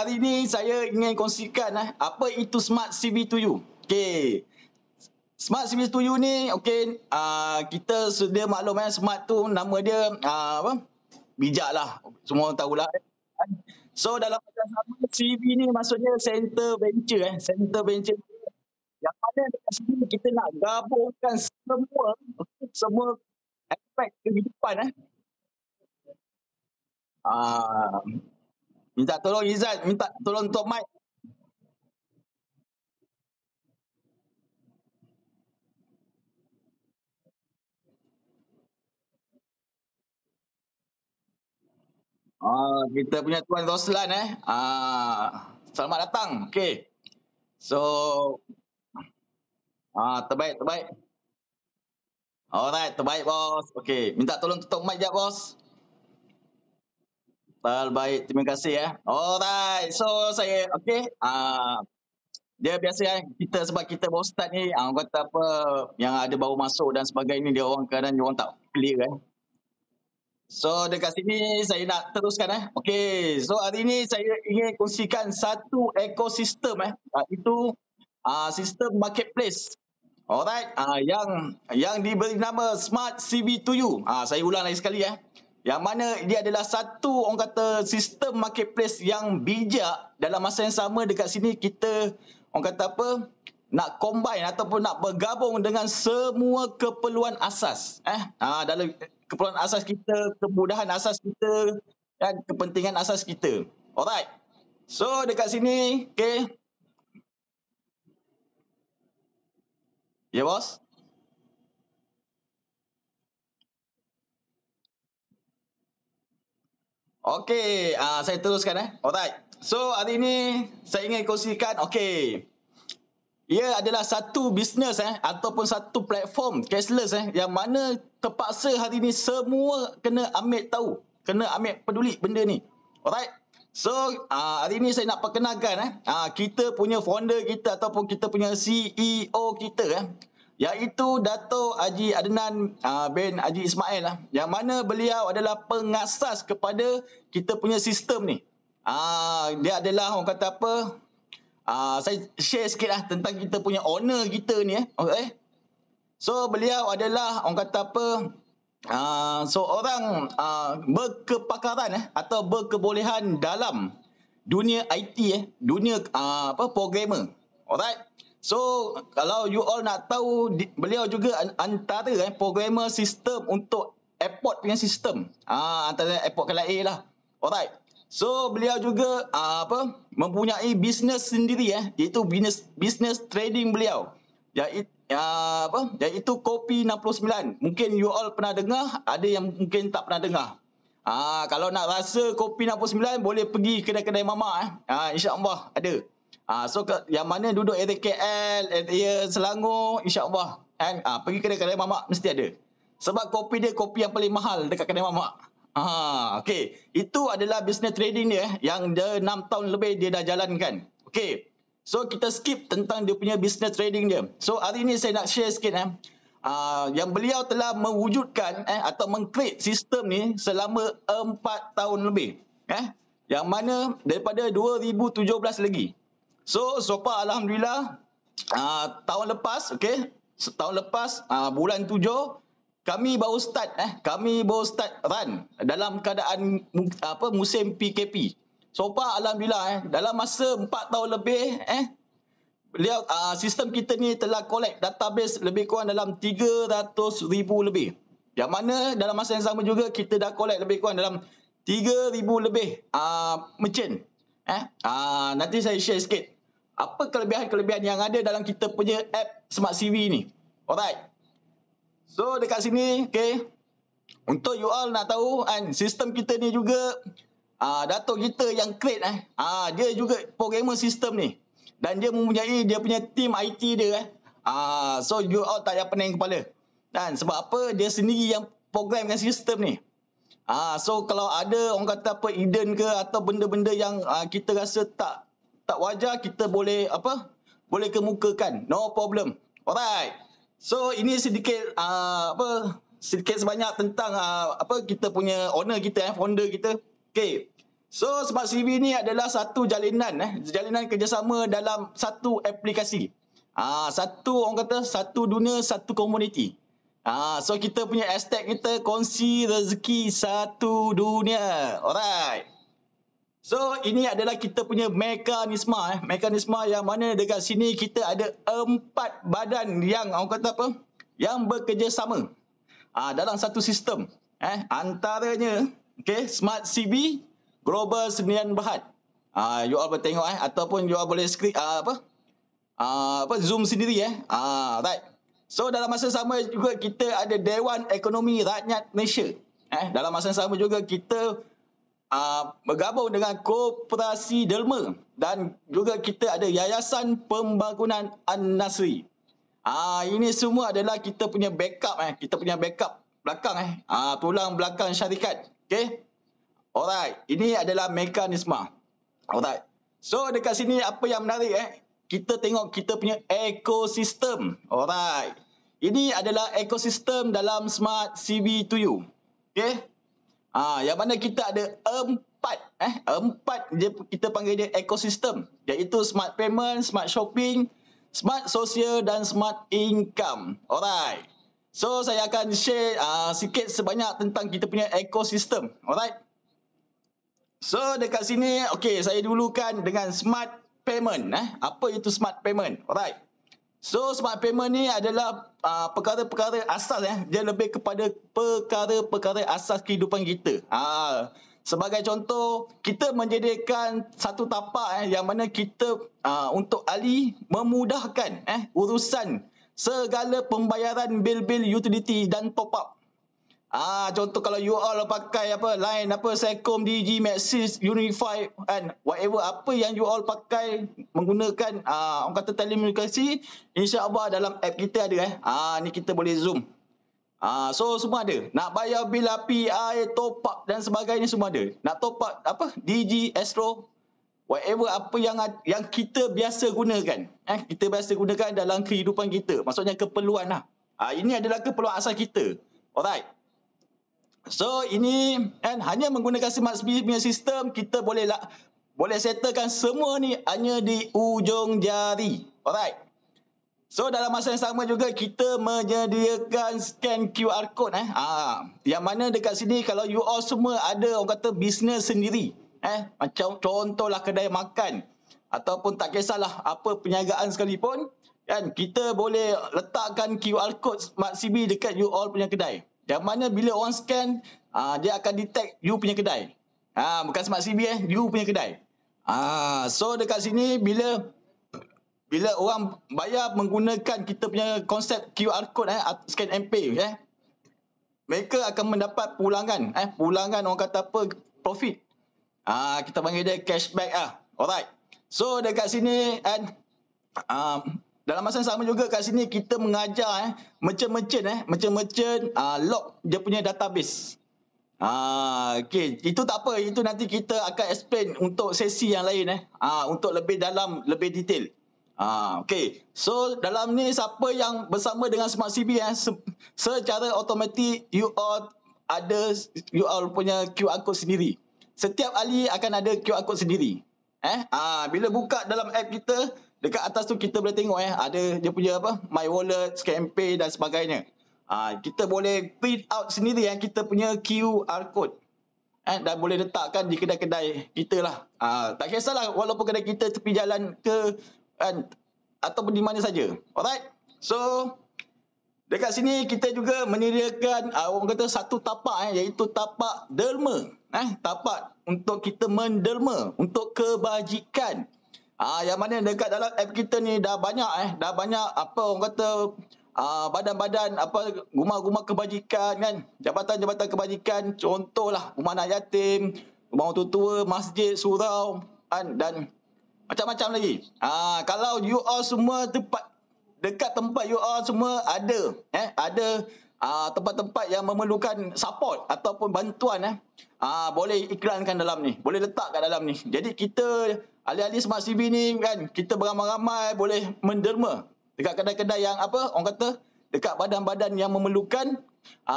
hari ni saya ingin kongsikan apa itu Smart CV to you. Okey. Smart CV to you ni okey, kita sedia maklum smart tu nama dia apa? Bijak lah. Semua orang tahulah. So dalam bahasa sama CV ni maksudnya center venture center venture yang mana dekat sini kita nak gabungkan semua aspek kehidupan Ah, minta tolong Izzat, minta tolong Tok Mike. Kita punya Tuan Roslan selamat datang. Okey. So terbaik. Alright, terbaik bos. Okey, minta tolong Tok Mike jap bos. Baik, terima kasih Alright, so saya okey. Dia biasa kita sebab kita baru start ni, orang kata apa yang ada baru masuk dan sebagainya, dia orang kadang dia orang tak clear So dekat sini saya nak teruskan Okey, so hari ni saya ingin kongsikan satu ekosistem itu sistem marketplace. Alright, yang diberi nama Smart CV to you. Saya ulang lagi sekali Yang mana dia adalah satu orang kata sistem marketplace yang bijak. Dalam masa yang sama dekat sini kita orang kata apa nak combine ataupun nak bergabung dengan semua keperluan asas dalam keperluan asas kita, kemudahan asas kita dan kepentingan asas kita. Alright. So dekat sini okey. Ya bos. Okey, saya teruskan Alright. So hari ini saya ingin kongsikan okey. Ia adalah satu bisnes ataupun satu platform cashless yang mana terpaksa hari ini semua kena ambil tahu, kena ambil peduli benda ni. Alright. So hari ini saya nak perkenalkan kita punya founder kita ataupun kita punya CEO kita iaitu Dato' Haji Adnan bin Haji Ismail yang mana beliau adalah pengasas kepada kita punya sistem ni. Dia adalah orang kata apa? Saya share sikit tentang kita punya owner kita ni okay. So beliau adalah orang kata apa seorang berkepakaran atau berkebolehan dalam dunia IT dunia programmer. Alright. So kalau you all nak tahu beliau juga antara programmer sistem untuk airport punya sistem. Antara airport KLIA lah. Alright. So beliau juga mempunyai bisnes sendiri iaitu bisnes trading beliau. Iaitu Kopi 69. Mungkin you all pernah dengar, ada yang mungkin tak pernah dengar. Kalau nak rasa Kopi 69 boleh pergi kedai-kedai mamak insya-Allah ada. So yang mana duduk area KL, area Selangor, insya-Allah pergi kedai-kedai mamak mesti ada. Sebab kopi dia kopi yang paling mahal dekat kedai mamak. Okey. Itu adalah business trading dia yang dah 6 tahun lebih dia dah jalankan. Okey. So kita skip tentang dia punya business trading dia. So hari ni saya nak share sikit yang beliau telah mewujudkan atau meng-create sistem ni selama 4 tahun lebih. Yang mana daripada 2017 lagi. So far alhamdulillah tahun lepas tahun lepas bulan 7 kami baru start run dalam keadaan musim PKP. So far alhamdulillah dalam masa 4 tahun lebih beliau sistem kita ni telah collect database lebih kurang dalam 300,000 lebih. Yang mana dalam masa yang sama juga kita dah collect lebih kurang dalam 3,000 lebih merchant. Nanti saya share sikit apa kelebihan-kelebihan yang ada dalam kita punya app Smart CV ni. Alright. So dekat sini untuk you all nak tahu sistem kita ni juga datuk kita yang create dia juga programmer sistem ni dan dia mempunyai dia punya team IT dia so you all tak payah pening kepala. Dan sebab apa dia sendiri yang programkan sistem ni. So kalau ada orang kata apa hidden ke atau benda-benda yang kita rasa tak wajar, kita boleh boleh kemukakan, no problem. Alright. So ini sedikit sedikit sebanyak tentang kita punya owner kita founder kita. Okay. So Smart CB ni adalah satu jalinan kerjasama dalam satu aplikasi. Satu orang kata satu dunia, satu komuniti. So kita punya hashtag kita kongsi rezeki satu dunia. Alright. So ini adalah kita punya mekanisme yang mana dekat sini kita ada 4 badan yang orang kata apa? Yang bekerjasama dalam satu sistem. Antaranya Smart CB Global Sdn Bhd. You all boleh tengok ataupun you all boleh screen zoom sendiri right. So dalam masa sama juga kita ada Dewan Ekonomi Rakyat Malaysia. Dalam masa sama juga kita bergabung dengan Koperasi Derma dan juga kita ada Yayasan Pembangunan An-Nasri. Ini semua adalah kita punya backup kita punya backup belakang tulang belakang syarikat. Okay. Alright, ini adalah mekanisme. Alright. So dekat sini apa yang menarik kita tengok kita punya ekosistem. Alright. Ini adalah ekosistem dalam Smart CB to you. Okay. Yang mana kita ada 4 kita panggil dia ekosistem, iaitu Smart Payment, Smart Shopping, Smart Social dan Smart Income. Alright. So saya akan share sikit sebanyak tentang kita punya ekosistem. Alright. So dekat sini saya dulukan dengan Smart Payment. Apa itu Smart Payment? Alright. So Smart Payment ni adalah perkara-perkara asas dia lebih kepada perkara-perkara asas kehidupan kita. Sebagai contoh, kita menyediakan satu tapak yang mana kita untuk ahli memudahkan urusan segala pembayaran bil-bil utility dan top up. Contoh kalau you all pakai Line, Celcom, Digi, Maxis, Unify and whatever apa yang you all pakai menggunakan orang kata telekomunikasi, insya-Allah dalam app kita ada ni kita boleh zoom. So semua ada. Nak bayar bil api, air, top up dan sebagainya semua ada. Nak top up Digi, Astro, whatever apa yang kita biasa gunakan. Kita biasa gunakan dalam kehidupan kita. Maksudnya keperluan ini adalah keperluan asal kita. Alright. So ini hanya menggunakan Smart CB punya sistem kita boleh settlekan semua ni hanya di ujung jari. Alright. So dalam masa yang sama juga kita menyediakan scan QR code yang mana dekat sini kalau you all semua ada orang kata bisnes sendiri macam contohlah kedai makan ataupun tak kisahlah apa perniagaan sekalipun kita boleh letakkan QR code Smart CB dekat you all punya kedai. Yang mana bila orang scan, dia akan detect you punya kedai. Bukan Smart CB you punya kedai. So dekat sini bila orang bayar menggunakan kita punya konsep QR code scan and pay mereka akan mendapat pulangan orang kata apa profit. Kita panggil dia cashback Alright. So dekat sini dalam masa yang sama juga kat sini kita mengajar merchant lock dia punya database. Itu tak apa, itu nanti kita akan explain untuk sesi yang lain untuk lebih dalam, lebih detail. So dalam ni siapa yang bersama dengan Smart CB secara automatik you all punya QR code sendiri. Setiap ahli akan ada QR code sendiri. Bila buka dalam app kita, dekat atas tu kita boleh tengok ada dia punya My Wallet, Scan and Pay dan sebagainya. Kita boleh print out sendiri kita punya QR code. Dan boleh letakkan di kedai-kedai kita lah. Tak kisahlah walaupun kedai kita tepi jalan ke ataupun di mana saja. Alright. So dekat sini kita juga menyediakan orang kata satu tapak iaitu tapak derma. Tapak untuk kita menderma untuk kebajikan. Yang mana dekat dalam app kita ni dah banyak apa orang kata badan-badan rumah-rumah kebajikan jabatan-jabatan kebajikan, contohlah rumah anak yatim, rumah orang tua, masjid, surau dan macam-macam lagi. Kalau you all semua dekat tempat you all semua ada tempat-tempat yang memerlukan support ataupun bantuan boleh iklankan dalam ni, boleh letak kat dalam ni. Jadi kita ahli-ahli Smart CB ni kita beramai-ramai boleh menderma dekat kedai-kedai yang orang kata dekat badan-badan yang memerlukan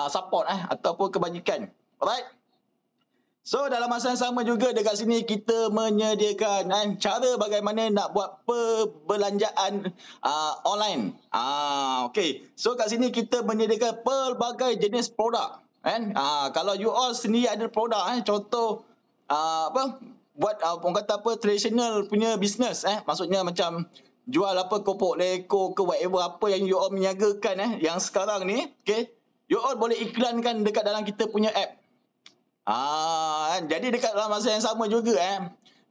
support ataupun kebajikan. Alright. So dalam masa yang sama juga dekat sini kita menyediakan cara bagaimana nak buat perbelanjaan online. Okey. So kat sini kita menyediakan pelbagai jenis produk. Kalau you all sendiri ada produk contoh buat orang kata apa traditional punya business maksudnya macam jual apa kopok leko ke whatever apa yang you all meniagakan yang sekarang ni, okey. You all boleh iklankan dekat dalam kita punya app. Jadi dekat dalam masa yang sama juga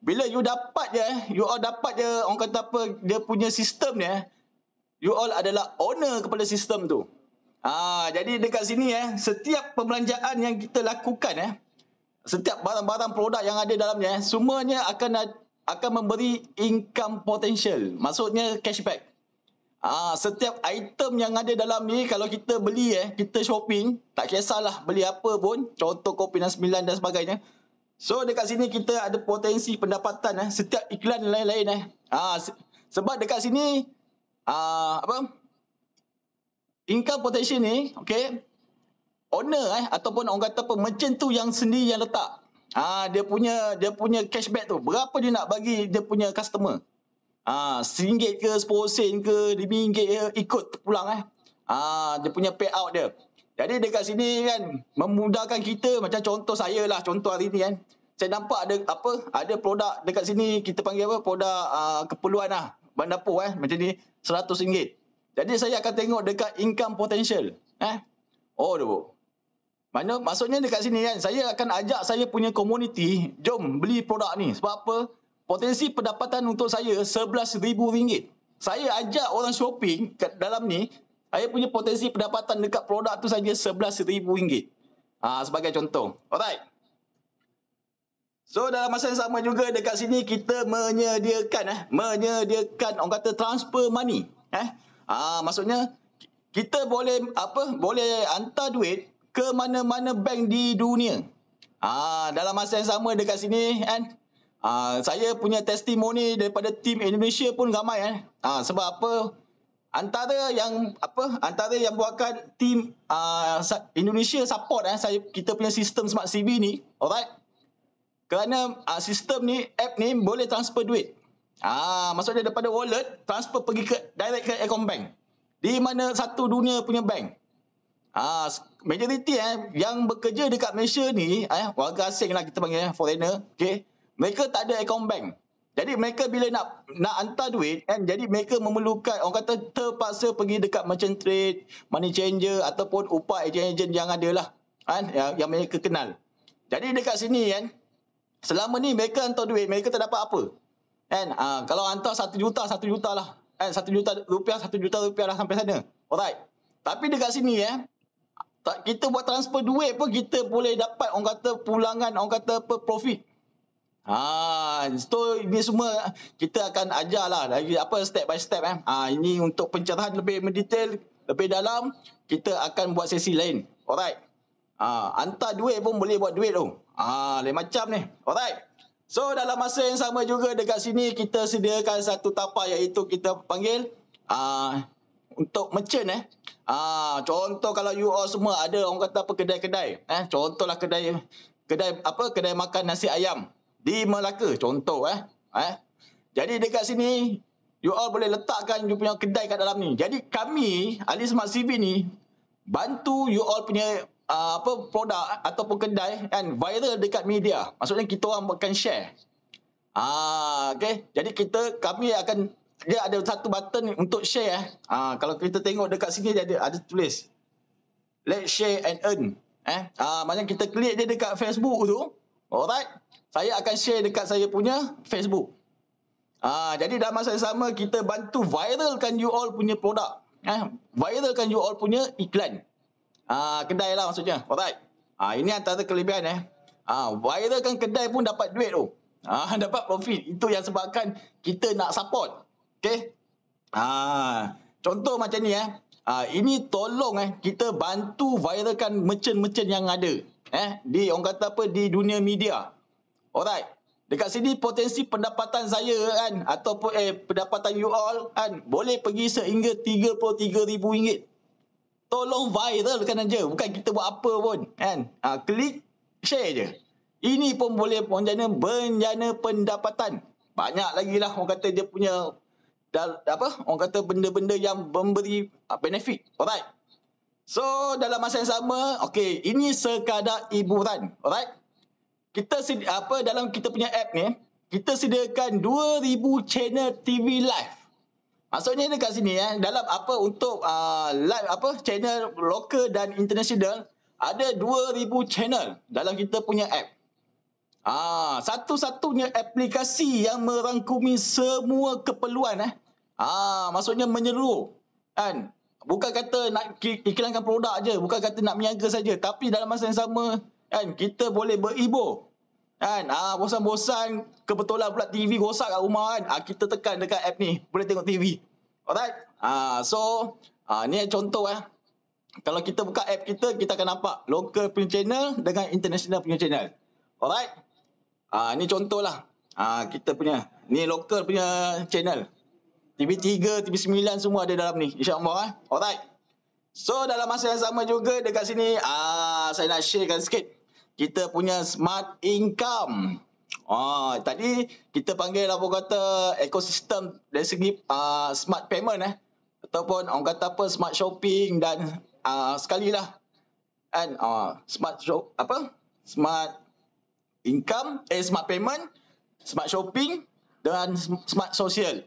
bila you dapat you all dapat orang kata apa dia punya sistem ni you all adalah owner kepada sistem tu. Jadi dekat sini setiap perbelanjaan yang kita lakukan setiap barang-barang produk yang ada dalamnya semuanya akan memberi income potential, maksudnya cashback. Setiap item yang ada dalam ni kalau kita beli kita shopping, tak kisahlah beli apa pun, contoh kopi 69 dan sebagainya. So dekat sini kita ada potensi pendapatan setiap iklan lain-lain sebab dekat sini income potential ni, okey, owner ataupun orang kata apa merchant tu yang sendiri yang letak. Dia punya cashback tu berapa dia nak bagi dia punya customer. RM1 ke, RM10 ke, RM5 ke, ikut pulang dia punya payout dia. Jadi dekat sini kan memudahkan kita, macam contoh saya lah, contoh hari ni saya nampak ada produk dekat sini kita panggil apa, produk keperluan bahan dapur macam ni RM100. Jadi saya akan tengok dekat income potential. Maksudnya dekat sini saya akan ajak saya punya community, jom beli produk ni. Sebab apa? Potensi pendapatan untuk saya RM11,000. Saya ajak orang shopping kat dalam ni, saya punya potensi pendapatan dekat produk tu saja RM11,000. Sebagai contoh. Alright. So dalam masa yang sama juga dekat sini kita menyediakan orang kata transfer money. Maksudnya kita boleh hantar duit ke mana-mana bank di dunia. Dalam masa yang sama dekat sini saya punya testimoni daripada tim Indonesia pun ramai sebab apa? Antara yang buatkan tim Indonesia support kita punya sistem Smart CV ni, alright? Kerana sistem ni, app ni boleh transfer duit. Maksudnya daripada wallet transfer pergi direct ke account bank di mana satu dunia punya bank. Majoriti yang bekerja dekat Malaysia ni warga asing lah kita panggil foreigner, okey. Mereka tak ada account bank. Jadi mereka bila nak hantar duit jadi mereka memerlukan orang kata terpaksa pergi dekat merchant trade, money changer ataupun upah ejen-ejen yang ada lah yang mereka kenal. Jadi dekat sini selama ni mereka hantar duit mereka tak dapat apa. Kalau hantar 1 juta lah. 1 juta rupiah lah sampai sana. Alright. Tapi dekat sini kita buat transfer duit pun kita boleh dapat orang kata pulangan, orang kata profit. So ini semua kita akan ajar lah lagi step by step ini untuk pencerahan lebih mendetail, lebih dalam kita akan buat sesi lain. Alright. Hantar duit pun boleh buat duit tu. Lain macam ni. Alright. So dalam masa yang sama juga dekat sini kita sediakan satu tapak iaitu kita panggil untuk merchant contoh kalau you all semua ada orang kata kedai-kedai contohlah kedai makan nasi ayam di Melaka contoh jadi dekat sini you all boleh letakkan you punya kedai kat dalam ni. Jadi kami ahli Smart CV ni bantu you all punya produk ataupun kedai viral dekat media. Maksudnya kita orang akan share. Okey. Jadi kami akan dia ada satu button untuk share kalau kita tengok dekat sini dia ada tulis let's share and earn. Maknanya kita klik dia dekat Facebook tu. Alright. Saya akan share dekat saya punya Facebook. Jadi dalam masa yang sama kita bantu viralkan you all punya produk. Viralkan you all punya iklan. Kedai lah maksudnya. Alright. Ini antara kelebihan viralkan kedai pun dapat duit tu. Dapat profit. Itu yang sebabkan kita nak support. Okay. Contoh macam ni ini tolong kita bantu viralkan merchant-merchant yang ada di orang kata di dunia media. Alright. Dekat sini potensi pendapatan saya ataupun pendapatan you all boleh pergi sehingga RM33,000. Tolong viralkan aja, bukan kita buat apa pun Klik share je. Ini pun boleh berjana pendapatan. Banyak lagi lah orang kata dia punya orang kata benda-benda yang memberi benefit. Alright. So dalam masa yang sama, okey, ini sekadar hiburan. Alright. Kita dalam kita punya app ni, kita sediakan 2000 channel TV live. Maksudnya dekat sini dalam untuk live channel lokal dan international ada 2000 channel dalam kita punya app. Satu-satunya aplikasi yang merangkumi semua keperluan maksudnya menyeluruh kan. Bukan kata nak iklankan produk je, bukan kata nak berniaga saja, tapi dalam masa yang sama kan kita boleh berhibur kan. Bosan-bosan kebetulan pula TV rosak kat rumah kan, kita tekan dekat app ni boleh tengok TV. Alright. Ni contoh kalau kita buka app kita akan nampak local punya channel dengan international punya channel. Alright. Ni contoh lah. Kita punya ni local punya channel. TV3, TV9 semua ada dalam ni, insya-Allah. Alright. So dalam masa yang sama juga dekat sini saya nak sharekan sikit kita punya smart income. Tadi kita panggil apa kata ekosistem dari segi smart payment ataupun orang kata smart shopping dan sekali lah kan smart income, smart payment, smart shopping dan smart social.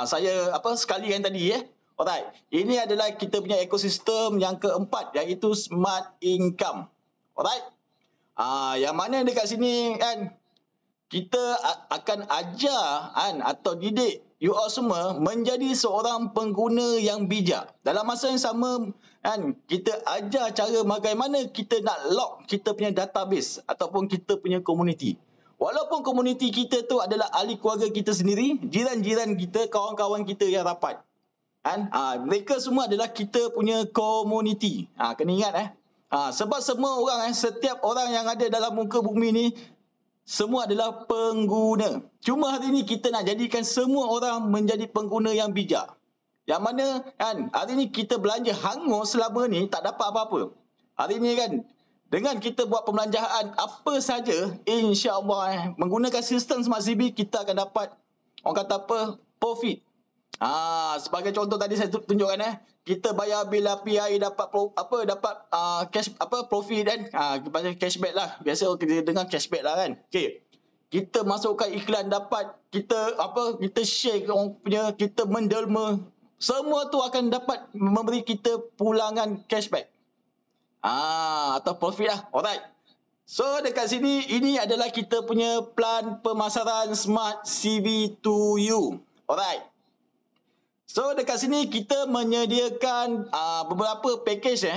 Saya sekalian tadi Alright. Ini adalah kita punya ekosistem yang keempat, iaitu smart income. Alright. Yang mana dekat sini kan kita akan ajar atau didik you all semua menjadi seorang pengguna yang bijak. Dalam masa yang sama kan kita ajar cara bagaimana kita nak lock kita punya database ataupun kita punya komuniti. Walaupun komuniti kita tu adalah ahli keluarga kita sendiri, jiran-jiran kita, kawan-kawan kita yang rapat. Mereka semua adalah kita punya komuniti. Kena ingat sebab semua orang setiap orang yang ada dalam muka bumi ni semua adalah pengguna. Cuma hari ni kita nak jadikan semua orang menjadi pengguna yang bijak. Yang mana hari ni kita belanja hangus selama ni tak dapat apa-apa. Hari ni kan dengan kita buat pembelanjaan apa saja, insya-Allah menggunakan sistem Smart CB kita akan dapat orang kata profit. Sebagai contoh tadi saya tunjukkan kita bayar bil api air dapat cash profit kan. Kita cashback lah. Biasa kita dengar cashback lah kan. Okey. Kita masukkan iklan dapat kita share orang punya, kita mendelma. Semua tu akan dapat memberi kita pulangan cashback. Atau profit lah. Alright. So dekat sini ini adalah kita punya plan pemasaran Smart CV to you. Alright. So dekat sini kita menyediakan beberapa package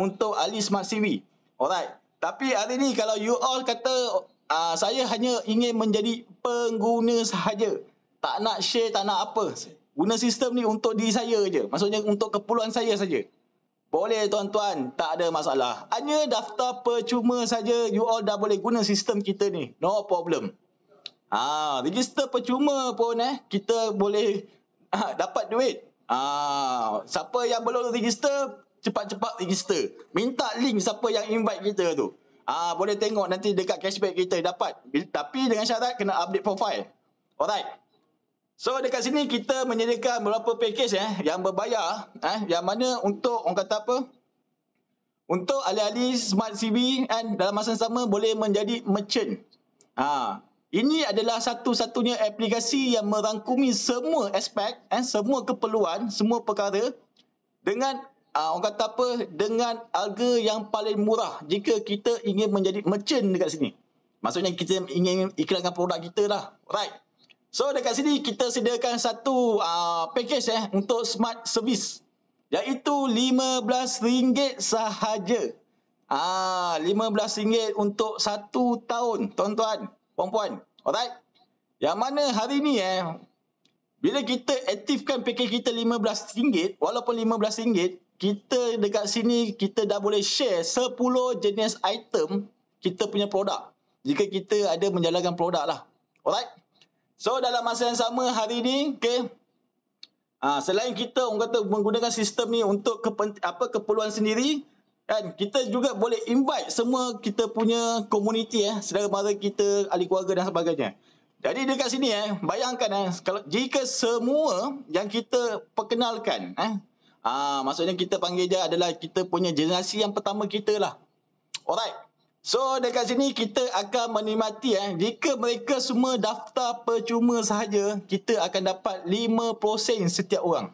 untuk ahli Smart CV. Alright. Tapi hari ni kalau you all kata saya hanya ingin menjadi pengguna sahaja, tak nak share, tak nak apa, guna sistem ni untuk diri saya je, maksudnya untuk keperluan saya saja, boleh tuan-tuan, tak ada masalah. Hanya daftar percuma saja, you all dah boleh guna sistem kita ni, no problem. Register percuma pun kita boleh dapat duit. Siapa yang belum register, cepat-cepat register. Minta link siapa yang invite kita tu. Boleh tengok nanti dekat cashback kita dapat. Tapi dengan syarat kena update profile. Alright. So dekat sini kita menyediakan beberapa package yang berbayar, yang mana untuk orang kata untuk ahli-ahli Smart CV dalam masa yang sama boleh menjadi merchant. Ini adalah satu-satunya aplikasi yang merangkumi semua aspek, semua keperluan, semua perkara dengan orang kata dengan harga yang paling murah jika kita ingin menjadi merchant dekat sini. Maksudnya kita ingin iklankan produk kita lah. Right. So dekat sini kita sediakan satu package untuk smart service, iaitu RM15 sahaja. RM15 untuk 1 tahun, tuan-tuan, puan-puan. Alright. Yang mana hari ni bila kita aktifkan package kita RM15, walaupun RM15, kita dekat sini kita dah boleh share 10 jenis item kita punya produk. Jika kita ada menjalankan produk lah. Alright. So dalam masa yang sama hari ni, selain kita orang kata menggunakan sistem ni untuk keperluan sendiri, Kan kita juga boleh invite semua kita punya komuniti saudara mara kita, ahli keluarga dan sebagainya. Jadi dekat sini bayangkan kalau jika semua yang kita perkenalkan maksudnya kita panggil dia adalah kita punya generasi yang pertama kita lah. Alright. So dekat sini kita akan menikmati jika mereka semua daftar percuma sahaja, kita akan dapat 5% setiap orang.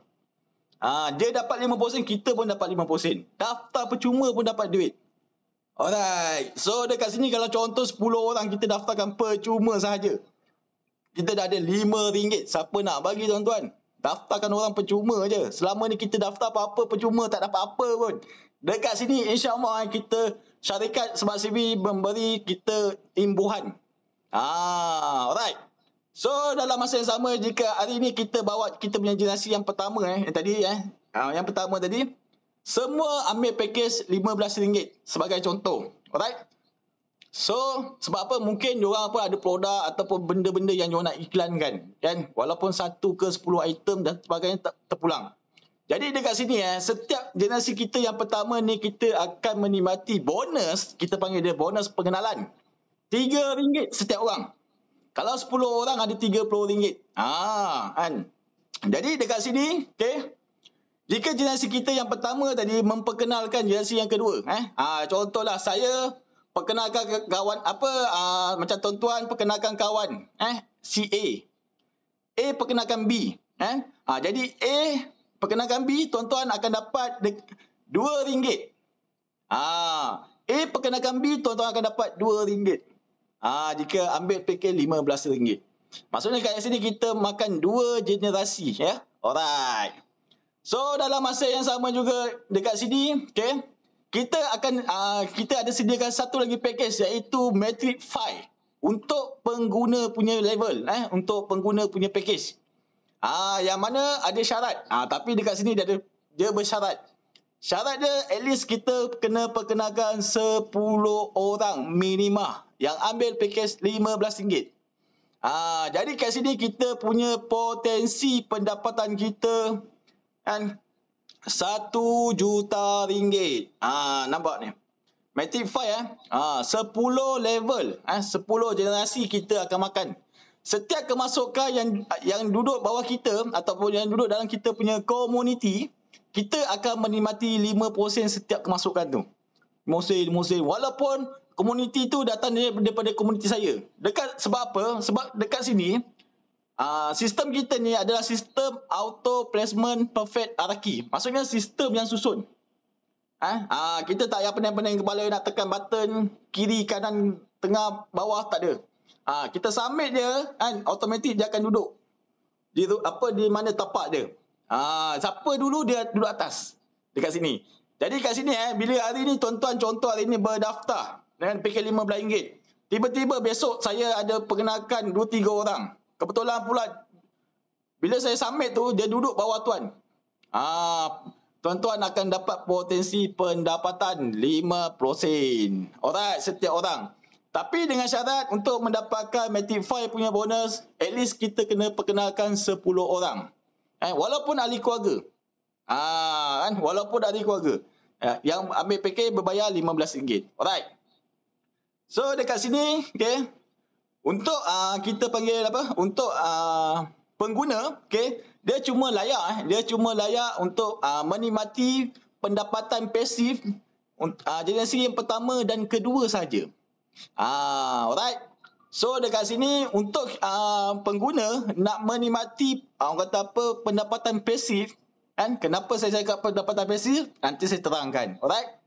Dia dapat 5%, kita pun dapat 5%. Daftar percuma pun dapat duit. Alright. So dekat sini kalau contoh 10 orang kita daftarkan percuma sahaja, kita dah ada RM5. Siapa nak bagi tuan-tuan? Daftarkan orang percuma je. Selama ni kita daftar apa-apa percuma, tak dapat apa pun. Dekat sini insya-Allah kita syarikat Smart CV memberi kita imbuhan. Alright. So dalam masa yang sama, jika hari ni kita bawa kita punya generasi yang pertama yang tadi yang pertama tadi, semua ambil pakej RM15 sebagai contoh. Alright. So sebab apa, mungkin diorang pun ada produk ataupun benda-benda yang diorang nak iklankan kan, walaupun 1 ke 10 item dan sebagainya terpulang. Jadi dekat sini setiap generasi kita yang pertama ni kita akan menikmati bonus, kita panggil dia bonus pengenalan, RM3 setiap orang. Kalau 10 orang ada RM30. Kan. Jadi dekat sini, okey. Jika generasi kita yang pertama tadi memperkenalkan generasi yang kedua, contohlah saya perkenalkan kawan macam tuan-tuan perkenalkan kawan, si A. A perkenalkan B, jadi A perkenalkan B, tuan-tuan akan dapat RM2. A perkenalkan B, tuan-tuan akan dapat RM2. Jika ambil pakej RM15. Maksudnya kat sini kita makan 2 generasi Alright. So dalam masa yang sama juga dekat sini, okey, kita akan kita ada sediakan satu lagi pakej iaitu Matrix 5 untuk pengguna punya level, untuk pengguna punya pakej. Yang mana ada syarat. Tapi dekat sini dia bersyarat. Syarat dia at least kita kena perkenalkan 10 orang minimum yang ambil pakej RM15. Jadi kat sini kita punya potensi pendapatan kita kan RM1 juta. Nampak ni. Matrix 5 10 level, 10 generasi kita akan makan. Setiap kemasukan yang duduk bawah kita ataupun yang duduk dalam kita punya komuniti, kita akan menikmati 5% setiap kemasukan tu. Musim. Walaupun komuniti tu datang daripada komuniti saya. Sebab apa? Sebab dekat sini, sistem kita ni adalah sistem auto placement perfect hierarchy. Maksudnya sistem yang susun. Kita tak payah pening-pening kepala nak tekan button kiri, kanan, tengah, bawah, tak ada. Kita submit dia, automatik dia akan duduk di mana tapak dia. Siapa dulu dia duduk atas dekat sini. Jadi kat sini bila hari ni tuan-tuan contoh hari ni berdaftar dengan pakej RM15, tiba-tiba besok saya ada perkenalkan 2-3 orang. Kebetulan pula bila saya submit tu dia duduk bawah tuan. Tuan-tuan akan dapat potensi pendapatan 5%. Alright, setiap orang. Tapi dengan syarat untuk mendapatkan Matrix 5 punya bonus, at least kita kena perkenalkan 10 orang. Walaupun ahli keluarga. Walaupun ahli keluarga. Yang ambil pakej berbayar RM15. Alright. So dekat sini, okey. Untuk kita panggil untuk pengguna, okey, dia cuma layak untuk menikmati pendapatan pasif generasi yang pertama dan kedua saja. Alright. So dekat sini untuk pengguna nak menikmati pendapatan pasif, kan? Kenapa saya cakap pendapatan pasif? Nanti saya terangkan. Alright.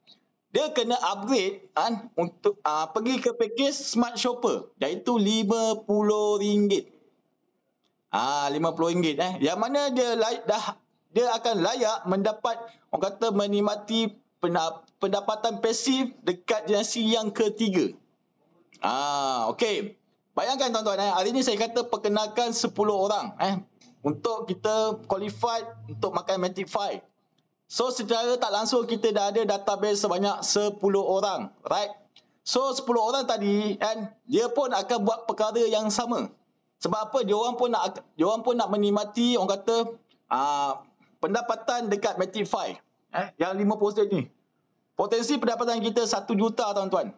Dia kena upgrade untuk pergi ke pakej Smart Shopper, iaitu RM50. RM50 yang mana dia akan layak mendapat menikmati pendapatan pasif dekat generasi yang ketiga. Okey. Bayangkan tuan-tuan, hari ni saya kata perkenalkan 10 orang untuk kita qualified untuk makan Matrix 5. So secara tak langsung kita dah ada database sebanyak 10 orang, right? So 10 orang tadi dia pun akan buat perkara yang sama. Sebab apa? Dia orang pun nak menikmati pendapatan dekat Matrix 5 yang 5% ni. potensi pendapatan kita 1 juta tuan-tuan.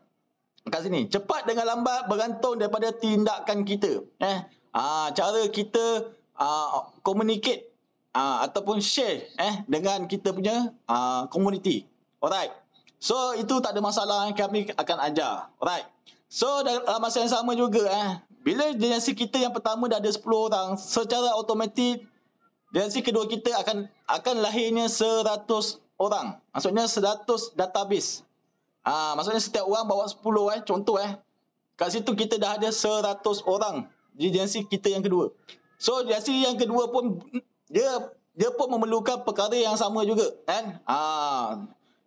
Kat sini. Cepat dengan lambat bergantung daripada tindakan kita. Cara kita communicate ataupun share dengan kita punya community. Alright. So itu tak ada masalah, kami akan ajar. Alright. So dalam masa yang sama juga bila generasi kita yang pertama dah ada 10 orang, secara automatik generasi kedua kita akan lahirnya 100 orang. Maksudnya 100 database. Maksudnya setiap orang bawa 10 contoh kat situ kita dah ada 100 orang di generasi kita yang kedua. So generasi yang kedua pun dia pun memerlukan perkara yang sama juga kan.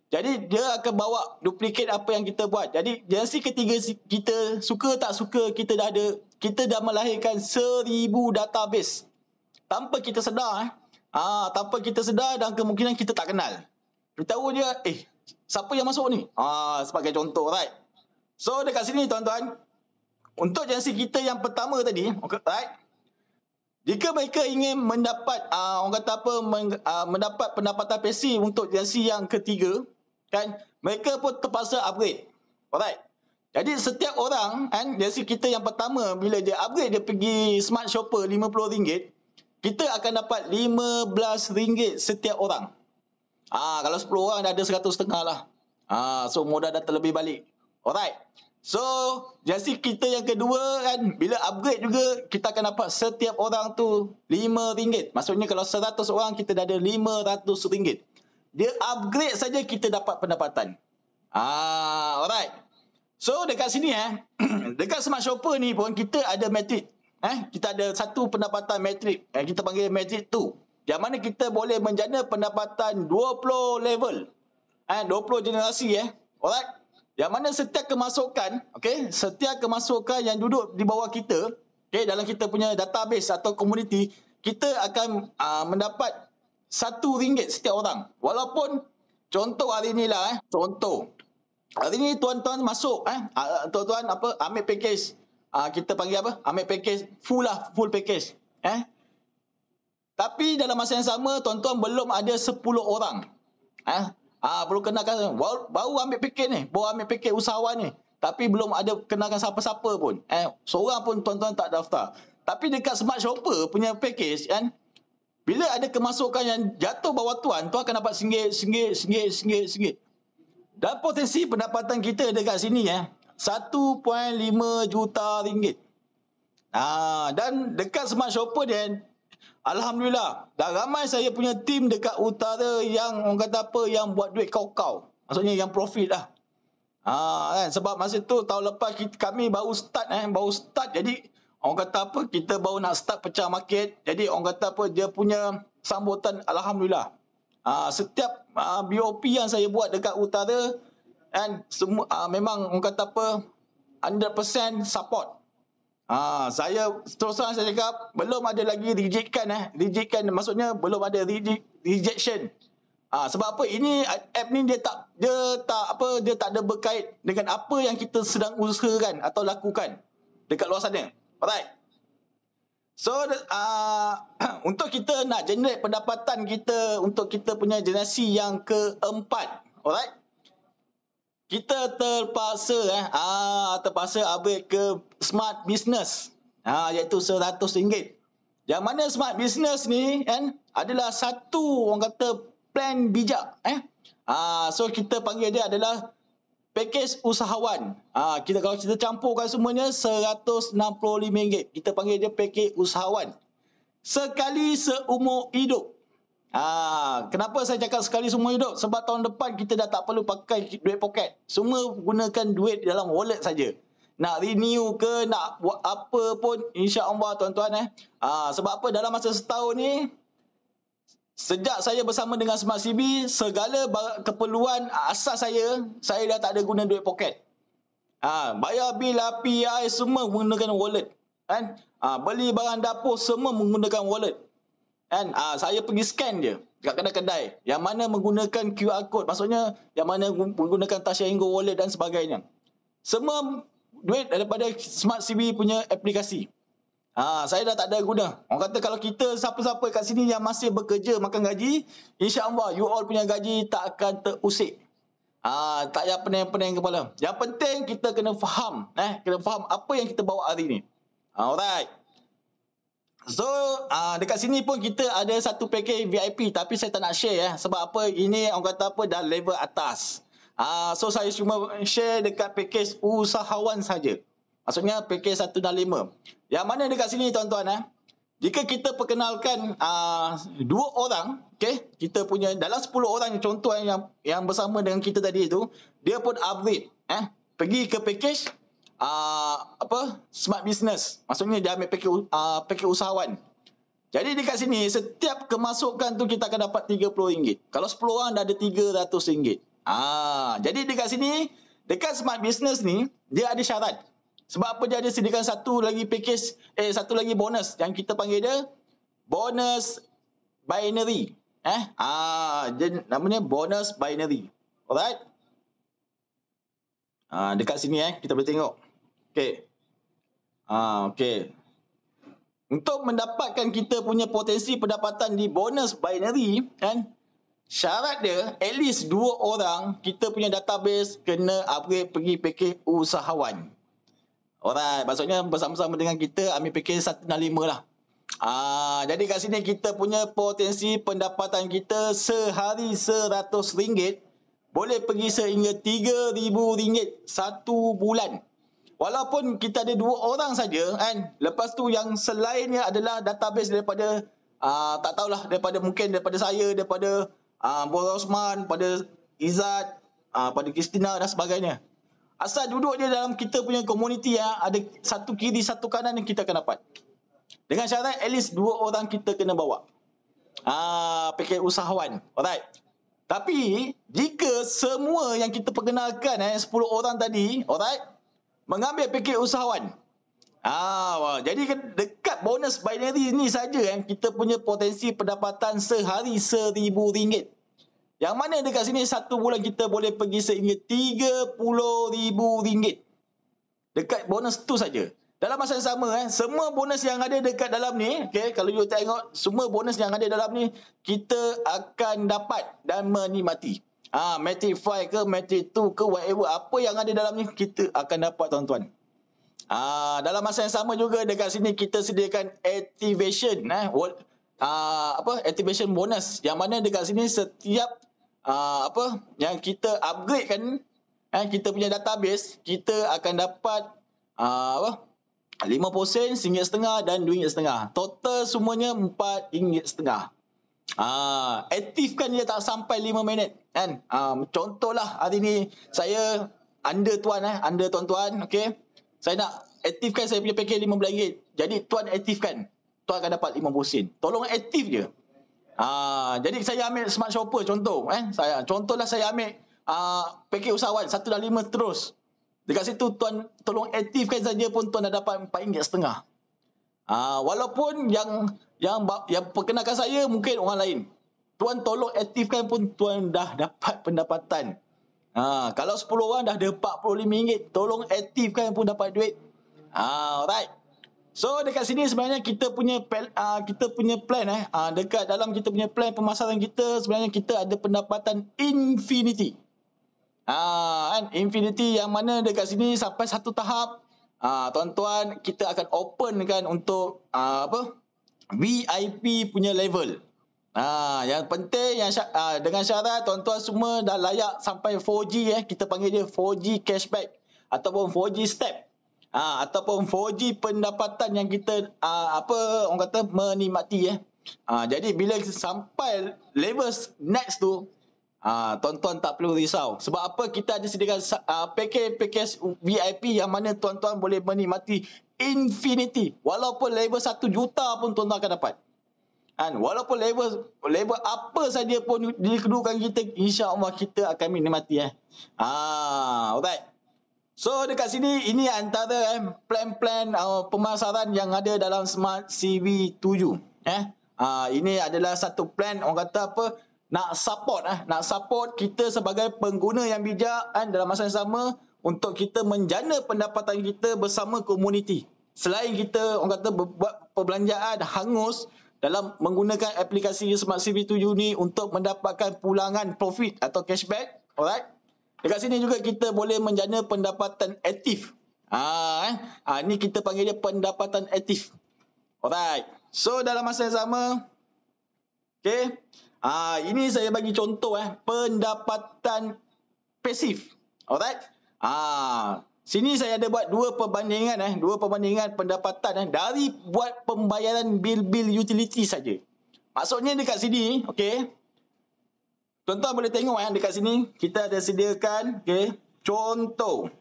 Jadi dia akan bawa duplikat apa yang kita buat. Jadi generasi ketiga kita suka tak suka kita dah melahirkan 1000 database tanpa kita sedar tanpa kita sedar, dan kemungkinan kita tak kenal. Kita tahu je siapa yang masuk ni, sebagai contoh, right? So dekat sini tuan-tuan, untuk generasi kita yang pertama tadi, right, jika mereka ingin mendapat mendapat pendapatan pasif untuk generasi yang ketiga kan, mereka pun terpaksa upgrade. Alright. Jadi setiap orang kan, generasi kita yang pertama bila dia upgrade, dia pergi Smart Shopper RM50, kita akan dapat RM15 setiap orang. Kalau 10 orang dah ada 100.5 lah. So modal dah terlebih balik. Alright. So generasi kita yang kedua kan, bila upgrade juga kita akan dapat setiap orang tu RM5. Maksudnya kalau 100 orang kita dah ada RM500. Dia upgrade saja kita dapat pendapatan. Alright. So dekat sini dekat Smart Shopper ni pun kita ada metrik. Kita ada satu pendapatan metrik. Kita panggil metrik 2. Yang mana kita boleh menjana pendapatan 20 level. 20 generasi Alright. Yang mana setiap kemasukan, setiap kemasukan yang duduk di bawah kita, dalam kita punya database atau community, kita akan mendapat RM1 setiap orang. Walaupun contoh hari ni lah contoh. Hari ni tuan-tuan masuk tuan-tuan ambil package, kita panggil ambil package full package. Tapi dalam masa yang sama tuan-tuan belum ada 10 orang. Belum kenakan, baru ambil package ni, baru ambil package usahawan ni. Tapi belum ada kenakan siapa-siapa pun. Seorang pun tuan-tuan tak daftar. Tapi dekat Smart Shopper punya package bila ada kemasukan yang jatuh bawah tuan akan dapat RM1. Dan potensi pendapatan kita dekat sini RM1.5 juta. Dan dekat Smart Shopper dia, alhamdulillah, dah ramai saya punya tim dekat utara yang yang buat duit kau-kau. Maksudnya yang profit lah. Sebab masa tu tahun lepas kami baru start jadi kita baru nak start pecah market. Jadi dia punya sambutan alhamdulillah. Setiap BOP yang saya buat dekat utara semua memang 100% support. Saya terus terang saya cakap belum ada lagi rejection maksudnya belum ada rejection. Sebab apa, ini app ni dia tak ada berkait dengan apa yang kita sedang usahakan atau lakukan dekat luar sana. Alright. So untuk kita nak generate pendapatan kita untuk kita punya generasi yang keempat, alright, kita terpaksa upgrade ke Smart Business, iaitu RM100. Yang mana Smart Business ni adalah satu plan bijak. So kita panggil dia adalah package usahawan. Kalau kita campurkan semuanya RM165. Kita panggil dia package usahawan. Sekali seumur hidup. Kenapa saya cakap sekali seumur hidup? Sebab tahun depan kita dah tak perlu pakai duit poket. Semua gunakan duit dalam wallet saja. Nak renew ke, nak buat apa pun, insya-Allah tuan-tuan. Sebab apa, dalam masa setahun ni, sejak saya bersama dengan Smart CB, segala keperluan asas saya dah tak ada guna duit poket. Bayar bil, api, air semua menggunakan wallet. Beli barang dapur semua menggunakan wallet. Saya pergi scan je kat kedai-kedai yang mana menggunakan QR code, maksudnya yang mana menggunakan Tasha Ingo wallet dan sebagainya. Semua duit daripada Smart CB punya aplikasi. Saya dah tak ada guna. Orang kata kalau kita siapa-siapa kat sini yang masih bekerja makan gaji, insya-Allah you all punya gaji tak akan terusik. Tak payah pening-pening kepala. Yang penting kita kena faham. Kena faham apa yang kita bawa hari ni. Alright. So, dekat sini pun kita ada satu package VIP tapi saya tak nak share sebab apa, ini orang kata apa, dah level atas. So saya cuma share dekat package usahawan saja. Maksudnya package 1 dan 5. Yang mana dekat sini tuan-tuan, jika kita perkenalkan 2 orang, okey, kita punya dalam 10 orang contoh yang bersama dengan kita tadi itu, dia pun upgrade pergi ke package smart business. Maksudnya dia ambil package usahawan. Jadi dekat sini setiap kemasukan tu kita akan dapat RM30. Kalau 10 orang dah ada RM300. Jadi dekat sini, dekat smart business ni dia ada syarat. Sebab apa, dia ada sediakan satu lagi package, satu lagi bonus yang kita panggil dia bonus binary. Dia namanya bonus binary. Alright. Dekat sini kita boleh tengok. Okey. Okey. Untuk mendapatkan kita punya potensi pendapatan di bonus binary syarat dia at least 2 orang kita punya database kena upgrade pergi package usahawan. Alright, maksudnya bersama-sama dengan kita ambil package 1 dan 5 lah. Jadi kat sini kita punya potensi pendapatan kita sehari RM100 boleh pergi sehingga RM3,000 satu bulan. Walaupun kita ada 2 orang saja lepas tu yang selainnya adalah database daripada tak tahulah, daripada saya, daripada Boy Osman, pada Izzat, pada Kristina dan sebagainya. Asal duduk dia dalam kita punya komuniti ada satu kiri satu kanan yang kita akan dapat. Dengan syarat at least 2 orang kita kena bawa package usahawan. Alright. Tapi jika semua yang kita perkenalkan 10 orang tadi, alright, mengambil package usahawan, jadi dekat bonus binary ni saja kita punya potensi pendapatan sehari RM1,000. Yang mana dekat sini satu bulan kita boleh pergi sehingga RM30,000. Dekat bonus tu saja. Dalam masa yang sama semua bonus yang ada dekat dalam ni, kalau you tengok semua bonus yang ada dalam ni kita akan dapat dan menikmati. Matic 5 ke Matic 2 ke whatever, apa yang ada dalam ni kita akan dapat tuan-tuan. Dalam masa yang sama juga dekat sini kita sediakan activation activation bonus, yang mana dekat sini setiap yang kita upgrade kan kita punya database, kita akan dapat 50 sen, RM1.50 dan RM2.50. Total semuanya RM4.50. Aktifkan dia tak sampai 5 minit kan. Contohlah hari ni saya under tuan-tuan, okey. Saya nak aktifkan saya punya package RM15. Jadi tuan aktifkan, tuan akan dapat 50 sen. Tolong aktif je. Jadi saya ambil smart shopper contoh contohlah saya ambil package usahawan 1 dan 5 terus. Dekat situ tuan tolong aktifkan saja pun tuan dah dapat RM4.50. Walaupun yang perkenalkan saya mungkin orang lain, tuan tolong aktifkan pun tuan dah dapat pendapatan. Kalau 10 orang dah ada RM45, tolong aktifkan pun dapat duit. Alright. So dekat sini sebenarnya kita punya plan dekat dalam kita punya plan pemasaran kita, sebenarnya kita ada pendapatan infinity. Infinity yang mana dekat sini sampai satu tahap tuan-tuan kita akan open kan untuk VIP punya level. Yang penting dengan syarat tuan-tuan semua dah layak sampai 4G kita panggil dia 4G cashback ataupun 4G step. Ataupun 4G pendapatan yang kita orang kata menikmati jadi bila sampai level next tu tuan-tuan tak perlu risau. Sebab apa, kita ada sediakan package VIP yang mana tuan-tuan boleh menikmati infinity. Walaupun level 1 juta pun tuan-tuan akan dapat. Walaupun level apa saja pun dikedudukan kita, insya-Allah kita akan menikmati alright. So dekat sini ini antara plan-plan pemasaran yang ada dalam Smart CV 7. Ini adalah satu plan orang kata nak support kita sebagai pengguna yang bijak dalam masa yang sama untuk kita menjana pendapatan kita bersama komuniti. Selain kita orang kata buat perbelanjaan hangus dalam menggunakan aplikasi Smart CV 7 ni untuk mendapatkan pulangan profit atau cashback, alright. Dekat sini juga kita boleh menjana pendapatan aktif. Ni kita panggil dia pendapatan aktif. Alright. So dalam masa yang sama, okay, ini saya bagi contoh pendapatan pasif. Alright. Sini saya ada buat dua perbandingan pendapatan dari buat pembayaran bil-bil utility saja. Maksudnya dekat sini, okey. Tuan-tuan boleh tengok dekat sini kita ada sediakan, okey, contoh.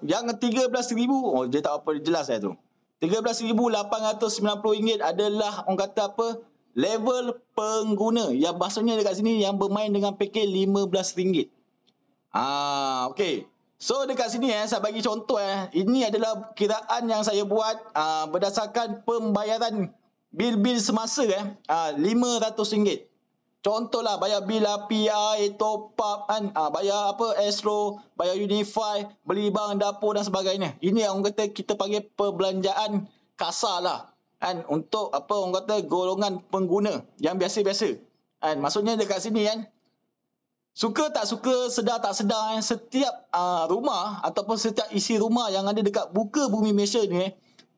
Yang 13,000, dia tak apa jelas tu. RM13,890 adalah orang kata apa? Level pengguna. Yang maksudnya dekat sini yang bermain dengan pakej RM15. Okey. So dekat sini saya bagi contoh ini adalah kiraan yang saya buat berdasarkan pembayaran bil-bil semasa RM500. Contohlah bayar bil api, air, top up bayar Astro, bayar Unify, beli barang dapur dan sebagainya. Ini yang orang kata kita panggil perbelanjaan kasar lah. Untuk orang kata golongan pengguna yang biasa-biasa. Maksudnya dekat sini suka tak suka, sedar tak sedar, setiap rumah ataupun setiap isi rumah yang ada dekat buka bumi Malaysia ni,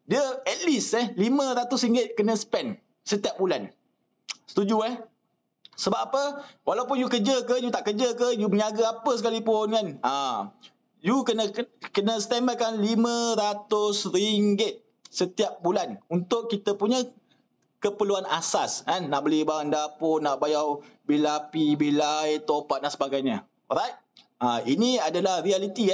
dia at least RM500 kena spend setiap bulan. Setuju Sebab apa? Walaupun you kerja ke, you tak kerja ke, you berniaga apa sekalipun you kena standbykan RM500 setiap bulan untuk kita punya keperluan asas. Nak beli barang dapur, nak bayar bil api, bil air, top up dan sebagainya. Alright? Ini adalah realiti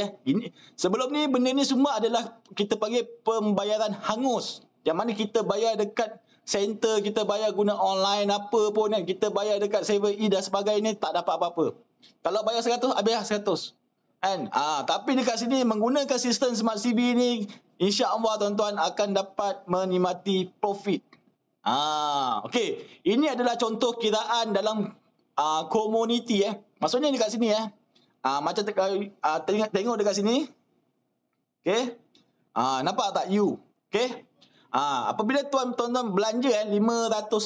sebelum ni benda ni semua adalah kita panggil pembayaran hangus. Yang mana kita bayar dekat center, kita bayar guna online apa pun kita bayar dekat 7E dan sebagainya, tak dapat apa-apa. Kalau bayar 100, habis 100. Tapi dekat sini menggunakan sistem Smart CB ni, insya-Allah tuan-tuan akan dapat menikmati profit. Okey, ini adalah contoh kiraan dalam komuniti Maksudnya dekat sini macam tengok dekat sini. Okey. Nampak tak you? Okey. Apabila tuan-tuan belanja RM500,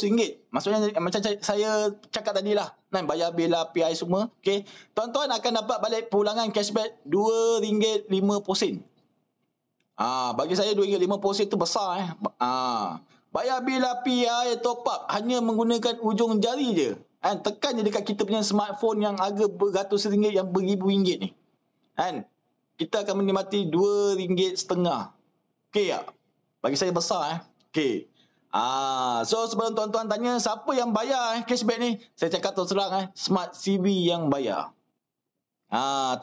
maksudnya macam saya cakap tadi lah, bayar bil api air semua, okey, tuan-tuan akan dapat balik pulangan cashback RM2.50. Bagi saya RM2.50 tu besar bayar bil api air top up hanya menggunakan ujung jari je. Tekan je dekat kita punya smartphone yang harga beratus ringgit, yang beribu-ringgit ni. Kita akan menikmati RM2.50. Okey tak? Bagi saya besar Okey. So sebelum tuan-tuan tanya siapa yang bayar cashback ni, saya cakap terus terang Smart CB yang bayar.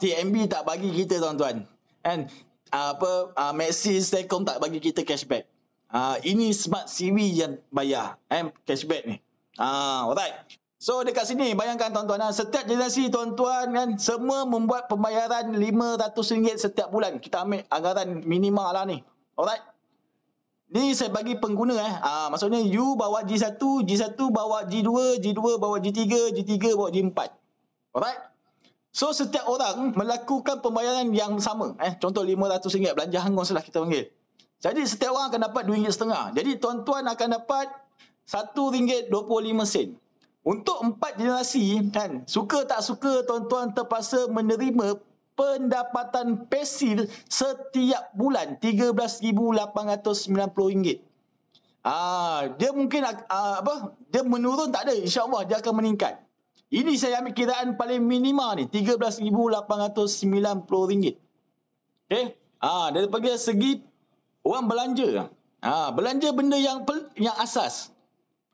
TNB tak bagi kita tuan-tuan. Maxis, Telkom tak bagi kita cashback. Ini Smart CB yang bayar cashback ni. Alright. So dekat sini bayangkan tuan-tuan, setiap generasi tuan-tuan semua membuat pembayaran RM500 setiap bulan. Kita ambil anggaran minimal lah ni. Alright. Ni saya bagi pengguna maksudnya you bawa G1, G1 bawa G2, G2 bawa G3, G3 bawa G4. Alright. So setiap orang melakukan pembayaran yang sama. Contoh RM500 belanja hangus lah kita panggil. Jadi setiap orang akan dapat RM2.50. Jadi tuan-tuan akan dapat RM1.25. Untuk 4 generasi suka tak suka tuan-tuan terpaksa menerima pendapatan pasif setiap bulan RM13,890. Dia mungkin dia menurun tak ada, insya-Allah dia akan meningkat. Ini saya ambil kiraan paling minima ni RM13,890. Okey. Daripada segi orang belanja. Belanja benda yang asas.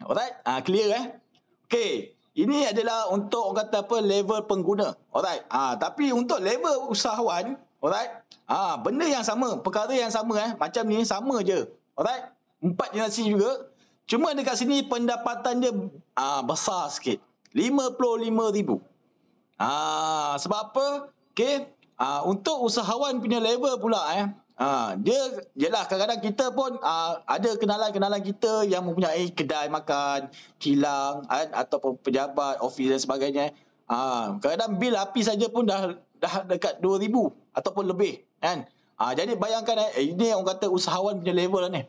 Alright? Clear Okey. Ini adalah untuk orang kata level pengguna. Alright. Tapi untuk level usahawan, alright? Benda yang sama, perkara yang sama macam ni sama je. Alright? 4 generasi juga. Cuma dekat sini pendapatan dia besar sikit. RM55,000. Sebab apa? Okey. Untuk usahawan punya level pula dia jelah kadang-kadang kita pun ada kenalan-kenalan kita yang mempunyai kedai makan, kilang ataupun pejabat, ofis dan sebagainya. Kadang-kadang bil api saja pun dah dekat RM2,000 ataupun lebih jadi bayangkan ini orang kata usahawan punya level ni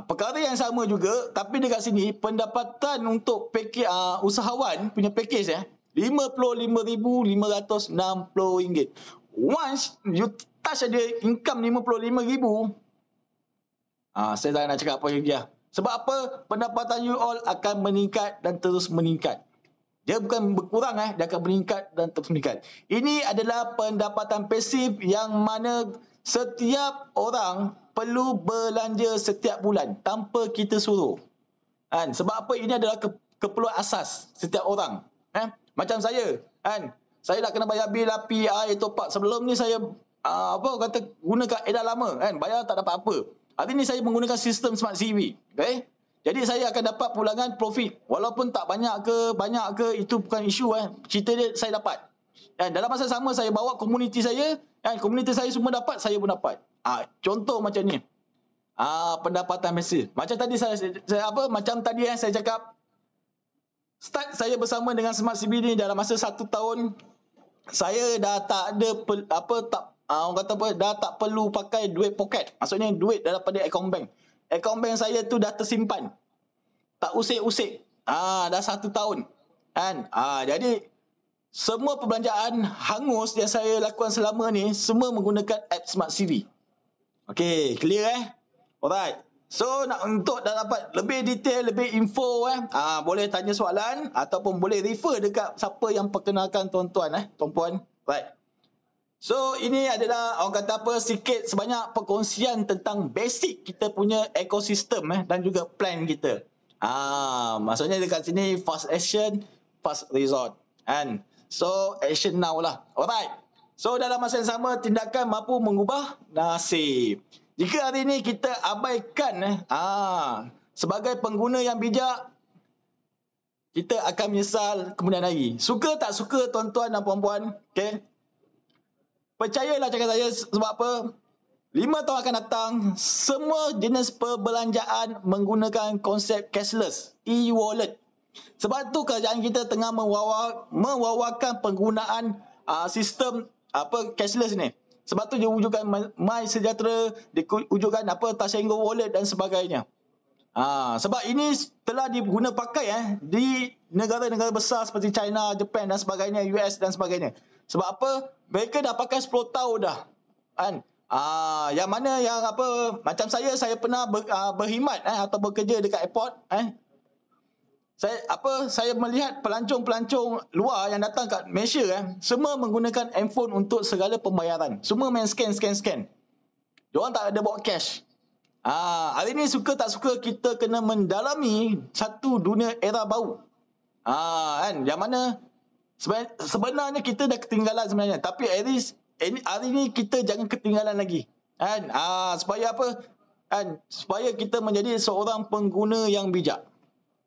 perkara yang sama juga, tapi dekat sini pendapatan untuk usahawan punya package RM55,560. Once you touch ada income RM55,000, saya tak nak cakap apa lagi lah. Sebab apa? Pendapatan you all akan meningkat dan terus meningkat. Dia bukan berkurang, dia akan meningkat dan terus meningkat. Ini adalah pendapatan pasif yang mana setiap orang perlu belanja setiap bulan tanpa kita suruh. Kan? Sebab apa? Ini adalah keperluan asas setiap orang. Macam saya, kan? Saya nak kena bayar bil api, air, top up. Sebelum ni saya gunakan edar lama, kan? Bayar tak dapat apa. Hari ni saya menggunakan sistem Smart CV. Okay? Jadi saya akan dapat pulangan profit. Walaupun tak banyak ke, itu bukan isu. Cerita dia saya dapat. Dan dalam masa sama saya bawa komuniti saya, komuniti saya semua dapat, saya pun dapat. Contoh macam ni. Pendapatan pasif. Macam tadi saya cakap, start saya bersama dengan Smart CV ni dalam masa 1 tahun, saya dah tak ada dah tak perlu pakai duit poket. Maksudnya duit daripada akaun bank. Akaun bank saya tu dah tersimpan. Tak usik-usik. Dah 1 tahun. Kan? Jadi semua perbelanjaan hangus yang saya lakukan selama ni semua menggunakan app Smart CV. Okey, clear Alright. So untuk dapat lebih detail, lebih info boleh tanya soalan ataupun boleh refer dekat siapa yang perkenalkan tuan-tuan tuan-puan. Right. So ini adalah orang kata sikit sebanyak perkongsian tentang basic kita punya ekosistem dan juga plan kita. Maksudnya dekat sini fast action, fast result. And so action now lah. Alright. So dalam masa yang sama, tindakan mampu mengubah nasib. Jika hari ini kita abaikan sebagai pengguna yang bijak, kita akan menyesal kemudian hari. Suka tak suka tuan-tuan dan puan-puan, okay? Percayalah cakap saya, sebab apa? 5 tahun akan datang, semua jenis perbelanjaan menggunakan konsep cashless, e-wallet. Sebab tu kerajaan kita tengah mewawarkan penggunaan sistem cashless ni. Sebab tu dia wujudkan MySejahtera, dia wujudkan Tashengo Wallet dan sebagainya. Sebab ini telah diguna pakai di negara-negara besar seperti China, Japan dan sebagainya, US dan sebagainya. Sebab apa? Mereka dah pakai 10 tahun dah. Kan? Yang mana yang macam saya pernah berkhidmat atau bekerja dekat airport. Saya melihat pelancong-pelancong luar yang datang kat Malaysia semua menggunakan handphone untuk segala pembayaran. Semua main scan. Diorang tak ada bawa cash. Hari ni suka tak suka kita kena mendalami satu dunia era baru. Kan? Yang mana sebenarnya kita dah ketinggalan sebenarnya. Tapi hari ni kita jangan ketinggalan lagi. Kan? Supaya apa? Kan? Supaya kita menjadi seorang pengguna yang bijak.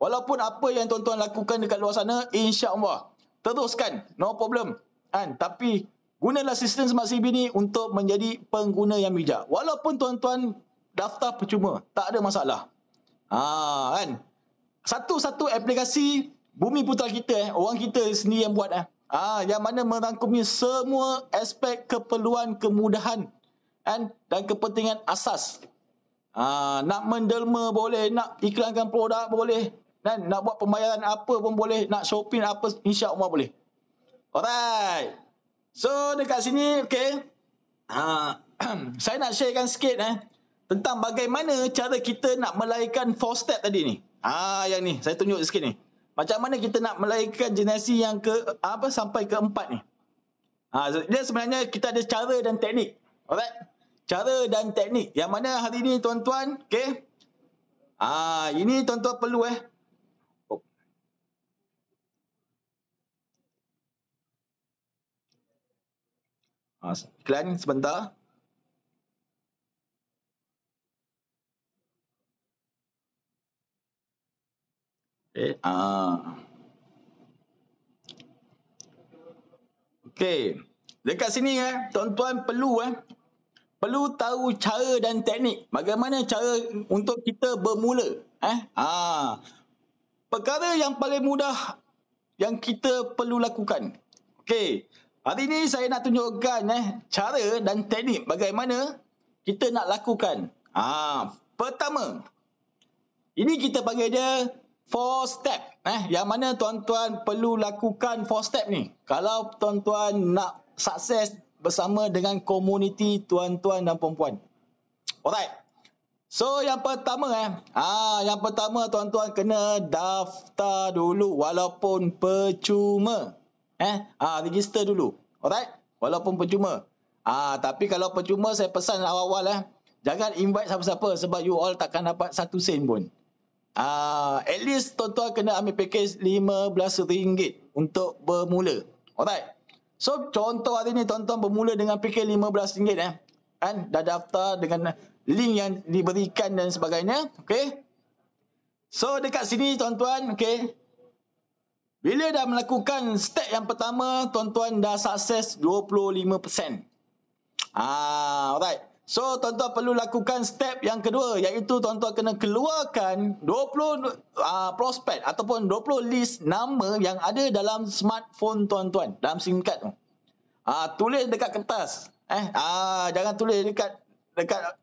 Walaupun apa yang tuan-tuan lakukan dekat luar sana, insya-Allah teruskan, no problem. Kan? Tapi gunalah sistem Smart CV ni untuk menjadi pengguna yang bijak. Walaupun tuan-tuan daftar percuma, tak ada masalah. Kan? Satu-satu aplikasi Bumi Putra kita, orang kita sendiri yang buat yang mana merangkumi semua aspek keperluan, kemudahan dan kepentingan asas. Nak menderma boleh, nak iklankan produk boleh, dan nak buat pembayaran apa pun boleh, nak shopping apa, insya-Allah boleh. Alright. So dekat sini, okay, saya nak sharekan sikit tentang bagaimana cara kita nak melahirkan 4 step tadi ni. Yang ni saya tunjuk sikit ni. Macam mana kita nak melahirkan generasi yang sampai ke 4 ni. Dia sebenarnya kita ada cara dan teknik. Alright. Cara dan teknik yang mana hari ni tuan-tuan, okay, ini tuan-tuan perlu iklan sebentar. Okey. Dekat sini tuan-tuan perlu tahu cara dan teknik. Bagaimana cara untuk kita bermula. Perkara yang paling mudah yang kita perlu lakukan. Okey. Hari ini saya nak tunjukkan cara dan teknik bagaimana kita nak lakukan. Pertama, ini kita panggil dia 4 step yang mana tuan-tuan perlu lakukan 4 step ni kalau tuan-tuan nak sukses bersama dengan komuniti tuan-tuan dan puan-puan. Alright. So yang pertama yang pertama tuan-tuan kena daftar dulu walaupun percuma. Register dulu. Alright? Walaupun percuma. Tapi kalau percuma saya pesan awal-awal jangan invite siapa-siapa sebab you all takkan dapat 1 sen pun. At least tuan-tuan kena ambil package RM15 untuk bermula. Alright. So contoh hari ni tuan-tuan bermula dengan package RM15 kan dah daftar dengan link yang diberikan dan sebagainya. Okay. So dekat sini tuan-tuan, okay, bila dah melakukan step yang pertama, tuan-tuan dah sukses 25%. Alright. So tuan-tuan perlu lakukan step yang kedua, iaitu tuan-tuan kena keluarkan 20 prospek ataupun 20 list nama yang ada dalam smartphone tuan-tuan, dalam SIM card tu. Tulis dekat kertas. Jangan tulis dekat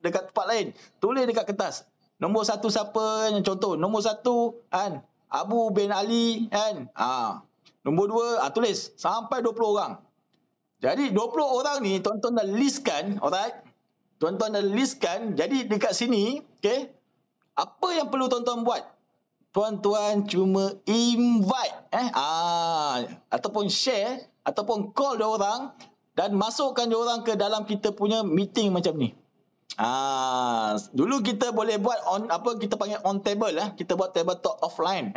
tempat lain. Tulis dekat kertas. Nombor 1 siapa? Contoh, nombor 1 kan Abu bin Ali kan. Nombor 2 tulis sampai 20 orang. Jadi 20 orang ni tuan-tuan dah listkan, alright? Tuan-tuan dah listkan. Jadi dekat sini, okey, apa yang perlu tuan-tuan buat? Tuan-tuan cuma invite ataupun share ataupun call dia orang dan masukkan dia orang ke dalam kita punya meeting macam ni. Dulu kita boleh buat kita panggil on table kita buat table talk offline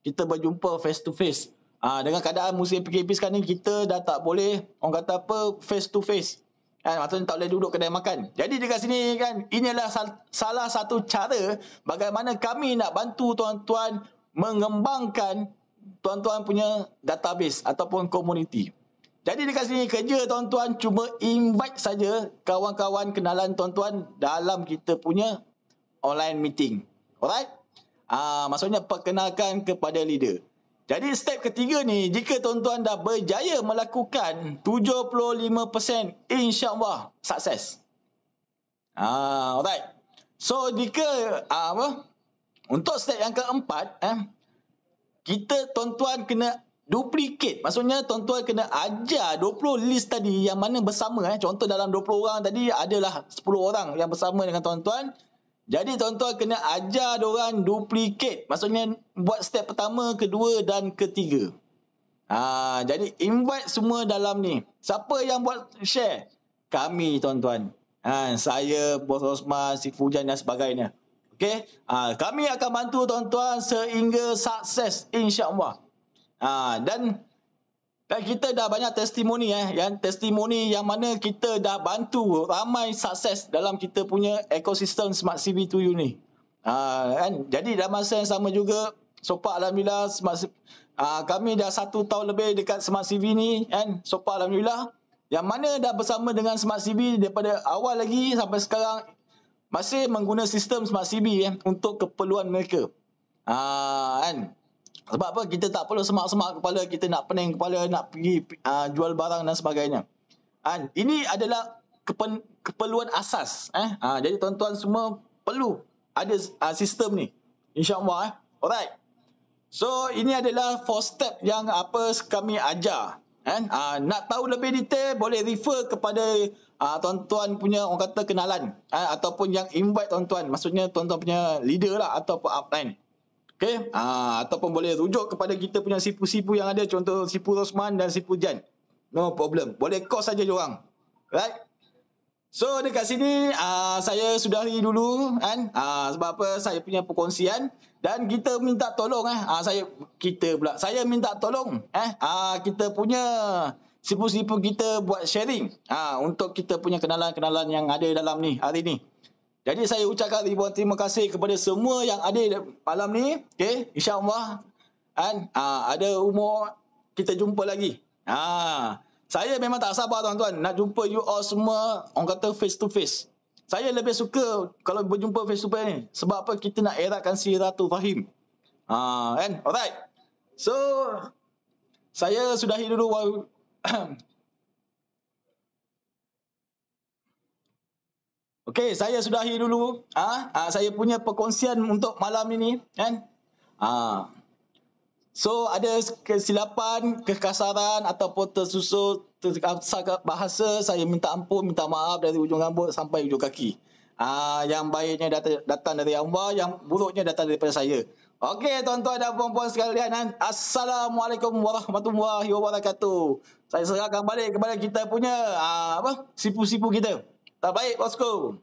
kita berjumpa face to face. Dengan keadaan musim PKP sekarang ni kita dah tak boleh orang kata apa face to face. Maksudnya tak boleh duduk kedai makan. Jadi dekat sini kan inilah salah satu cara bagaimana kami nak bantu tuan-tuan mengembangkan tuan-tuan punya database ataupun komuniti. Jadi dekat sini kerja tuan-tuan cuma invite saja kawan-kawan kenalan tuan-tuan dalam kita punya online meeting. Alright? Maksudnya perkenalkan kepada leader. Jadi step ketiga ni, jika tuan-tuan dah berjaya melakukan 75%, insya-Allah sukses. Alright. So jika untuk step yang keempat, kita tuan-tuan kena duplicate. Maksudnya tuan-tuan kena ajar 20 list tadi yang mana bersama. Contoh dalam 20 orang tadi adalah 10 orang yang bersama dengan tuan-tuan. Jadi tuan-tuan kena ajar diorang duplicate. Maksudnya buat step pertama, kedua dan ketiga. Jadi invite semua dalam ni. Siapa yang buat share? Kami tuan-tuan. Saya, Bos Osman, si Fujan dan sebagainya. Okay? Kami akan bantu tuan-tuan sehingga sukses insya-Allah. Dan kita dah banyak testimoni testimoni yang mana kita dah bantu ramai sukses dalam kita punya ekosistem Smart CV2U ni. Kan? Jadi dalam masa yang sama juga Sopak alhamdulillah kami dah 1 tahun lebih dekat Smart CV ni kan. Sopak alhamdulillah yang mana dah bersama dengan Smart CV daripada awal lagi sampai sekarang masih menggunakan sistem Smart CV untuk keperluan mereka. Kan? Sebab apa? Kita tak perlu semak-semak kepala, kita nak pening kepala, nak pergi jual barang dan sebagainya. Ini adalah keperluan asas. Jadi tuan-tuan semua perlu ada sistem ni. InsyaAllah. Alright. So, ini adalah 4 step yang kami ajar. Nak tahu lebih detail, boleh refer kepada tuan-tuan punya orang kata kenalan. Ataupun yang invite tuan-tuan. Maksudnya tuan-tuan punya leader lah ataupun upline. Okay? Ataupun boleh rujuk kepada kita punya sipu-sipu yang ada. Contoh Sipu Rosman dan Sipu Jan. No problem. Boleh call saja diorang. Right? So dekat sini saya sudahi dulu kan. Sebab apa? Saya punya perkongsian. Dan kita minta tolong. Saya minta tolong. Kita punya sipu-sipu kita buat sharing. Untuk kita punya kenalan-kenalan yang ada dalam ni hari ni. Jadi saya ucapkan ribuan terima kasih kepada semua yang ada malam ni. Okay, insya-Allah ada umur kita jumpa lagi. Saya memang tak sabar tuan-tuan nak jumpa you all semua orang kata face to face. Saya lebih suka kalau berjumpa face to face ni sebab apa? Kita nak eratkan silaturahim. Kan? Alright. So saya sudahi dulu Okey, saya sudahi dulu saya punya perkongsian untuk malam ini kan. Ah. So ada kesilapan, kekasaran ataupun tersusul terkasar bahasa, saya minta ampun, minta maaf dari ujung rambut sampai ujung kaki. Yang baiknya datang dari Allah, yang buruknya datang daripada saya. Okey tuan-tuan dan puan-puan sekalian, Assalamualaikum warahmatullahi wabarakatuh. Saya serahkan balik kepada kita punya sipu-sipu kita. Tak baik bosku.